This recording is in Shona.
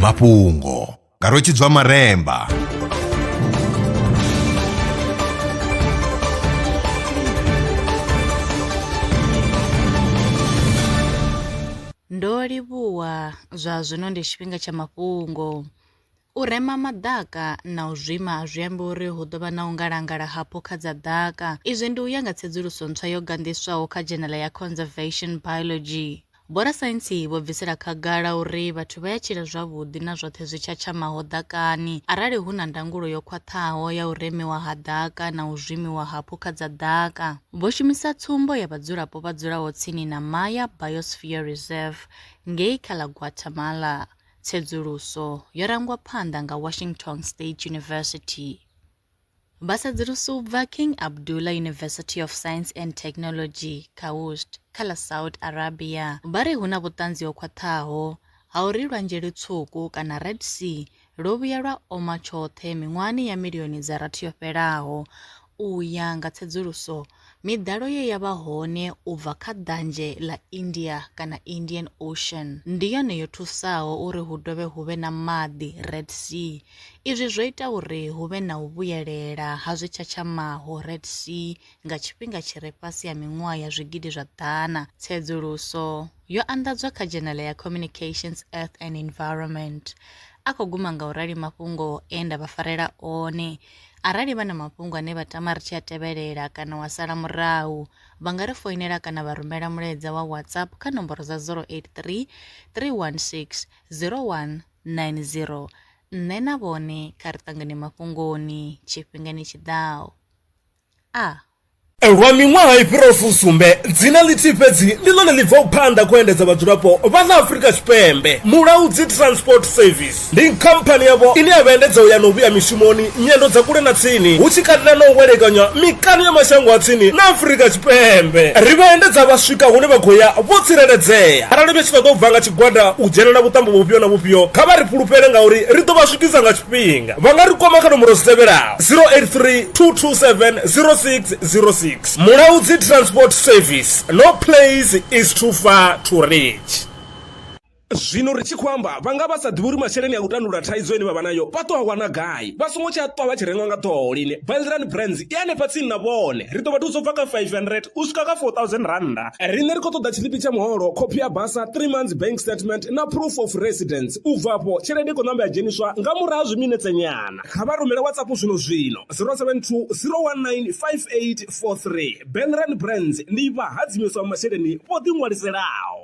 Mafhungo nga Rotshidzwa Maremba. Ndo livhuwa zwa zwino ndi tshifhinga tsha mafhungo. U rema maḓaka na u zwima zwi amba uri hu ḓo vha na u ngalangala ha phukha dza ḓaka. Izwi ndi u ya nga tsedzuluso ntswa yo gandiswaho kha Journal ya Conservation Biology. Vhorasaintsi vho bvisela khagala uri vhathu vha ya tshila zwavhuḓi na zwoṱhe zwi tshatsha마ho ḓakani arali hu na ndangulo yo khwaṱhaho ya u remiwa ha ḓaka na u zwimiwa ha phukha dza ḓaka. Vho shumisa tsumbo ya vhadzulapo vha dzulaho tsini na Maya Biosphere Reserve ngei kha ḽa Guatemala. Tsedzuluso yo rangwa phanḓa nga Washington State University. Vhasedzuluso u bva King Abdullah University of Science and Technology KAUST kha ḽa Saudi Arabia vha ri hu na vhuṱanzi ho khwaṱhaho ha uri lwanzhe lutswuku kana Red Sea lwo vhuya lwa oma tshoṱhe miṅwahani ya miḽioni dza rathi yo fhelaho. U ya nga tsedzuluso, miḓalo ye ya vha hone u bva kha ḓanzhe ḽa India kana Indian Ocean ndi yone yo thusaho uri hu dovhe hu vhe na maḓi Red Sea. Izwi zwo ita uri hu vhe na u vhuyelela ha zwi tshatsha마ho Red Sea nga tshifhinga tshi re fhasi ya miṅwaha ya zwigidi zwa ḓana. Tsedzuluso yo anḓadzwa kha Journal ya Communications, Earth and Environment. A khou guma nga u rali mafhungo e nda vha farela one. Arali vha na mafhungo ane vha tama ri tshi a tevhelela kana wa sala murahu, vha nga ri foinela kana vha rumela mulaedza wa WhatsApp kha nomboro za 083 316 0190. Nṋe na vhone kha ri ṱangane mafhungoni tshifhingani tshiḓaho. Lwa miṅwaha i fhiraho fusumbe dzina ḽithihi fhedzi ndi ḽone ḽi bvaho phanḓa kho endedza vhadzulapo vha ḽa Afrika Tshipembe. Mulaudzi Transport Service ndi khamphani yavho ine ya vha endedza u ya na u vhuya mishumoni nyendo dza kule na tsini, hu tshi katela na u welekanya mikano ya mashango a tsini na Afrika Tshipembe. Ri vha endedza vha swika hune vha khou ya vho tsireledzea. Arali vha tshi ṱoḓa u bva nga tshigwada u dzhena na vhuṱambo vhufhio na vhufhio, kha vha ri fhulufhele ngauri ri ḓo vha swikisa nga tshifhinga. Vha nga ri kwama kha nomboro dzi tevhelaho 083 227 0606. Mulaudzi Transport Service, no place is too far to reach. Zwino ri tshi khou amba vhanga vha sa ḓivhi uri masheleni a u tandulula thaidzo ine vha vha nayo vha ṱo a wana gai, vha songo tsha ṱwa vha tshi renga nga ṱhoho lini. Belrand Brands i hanefha tsini na vhone, ri ḓo vha thusa u bva kha 500 u swika kha 4000 randa. Riṋe ri khou ṱoḓa tshiḽipi tsha muholo, khophi ya basa, 3 months bank statement na proof of residence. U bvapo tshelede i khou ṋamba ya dzheniswa nga murahu ha zwiminetse nyana. Kha vha rumele WhatsApp zwino 072 019 5843. Belrand Brands ndi vha hadzimisa masheleni vho ḓi ṅwaliselaho.